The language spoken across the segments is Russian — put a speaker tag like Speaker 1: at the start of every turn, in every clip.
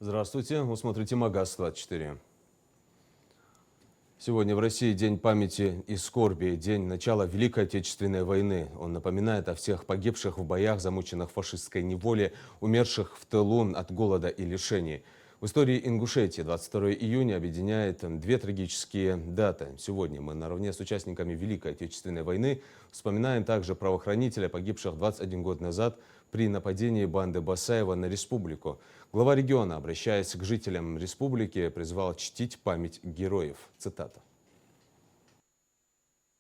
Speaker 1: Здравствуйте, вы смотрите МАГАЗ-24. Сегодня в России День памяти и скорби, день начала Великой Отечественной войны. Он напоминает о всех погибших в боях, замученных фашистской неволе, умерших в тылу от голода и лишений. В истории Ингушетии 22 июня объединяет две трагические даты. Сегодня мы наравне с участниками Великой Отечественной войны вспоминаем также правоохранителя, погибших 21 год назад при нападении банды Басаева на республику. Глава региона, обращаясь к жителям республики, призвал чтить память героев. Цитата.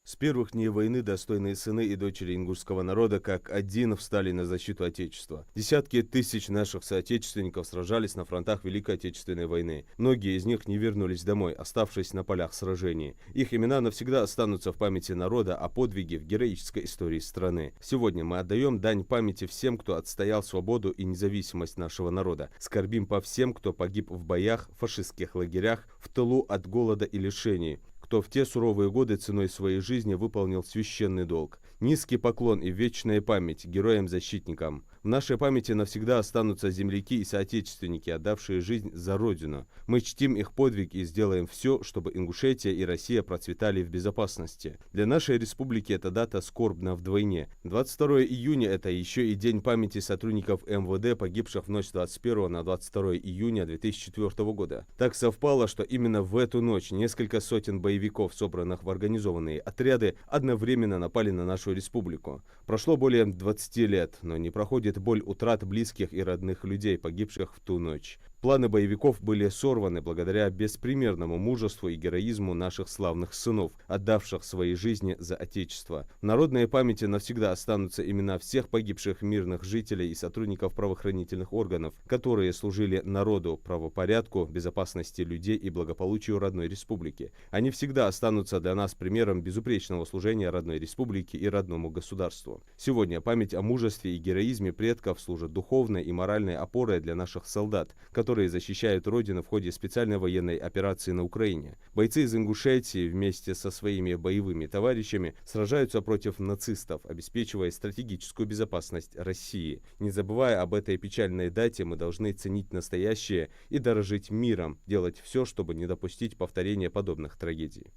Speaker 2: С первых дней войны достойные сыны и дочери ингушского народа как один встали на защиту Отечества. Десятки тысяч наших соотечественников сражались на фронтах Великой Отечественной войны. Многие из них не вернулись домой, оставшись на полях сражений. Их имена навсегда останутся в памяти народа о подвиге в героической истории страны. Сегодня мы отдаем дань памяти всем, кто отстоял свободу и независимость нашего народа. Скорбим по всем, кто погиб в боях, в фашистских лагерях, в тылу от голода и лишений, кто в те суровые годы ценой своей жизни выполнил священный долг. Низкий поклон и вечная память героям-защитникам. В нашей памяти навсегда останутся земляки и соотечественники, отдавшие жизнь за Родину. Мы чтим их подвиг и сделаем все, чтобы Ингушетия и Россия процветали в безопасности. Для нашей республики эта дата скорбна вдвойне. 22 июня – это еще и день памяти сотрудников МВД, погибших в ночь с 21 на 22 июня 2004 года. Так совпало, что именно в эту ночь несколько сотен боевиков, собранных в организованные отряды, одновременно напали на нашу республику. Прошло более 20 лет, но не проходит боль утрат близких и родных людей, погибших в ту ночь. Планы боевиков были сорваны благодаря беспримерному мужеству и героизму наших славных сынов, отдавших свои жизни за Отечество. В народной памяти навсегда останутся имена всех погибших мирных жителей и сотрудников правоохранительных органов, которые служили народу, правопорядку, безопасности людей и благополучию родной республики. Они всегда останутся для нас примером безупречного служения родной республике и родному государству. Сегодня память о мужестве и героизме предков служит духовной и моральной опорой для наших солдат, которые защищают Родину в ходе специальной военной операции на Украине. Бойцы из Ингушетии вместе со своими боевыми товарищами сражаются против нацистов, обеспечивая стратегическую безопасность России. Не забывая об этой печальной дате, мы должны ценить настоящее и дорожить миром, делать все, чтобы не допустить повторения подобных трагедий.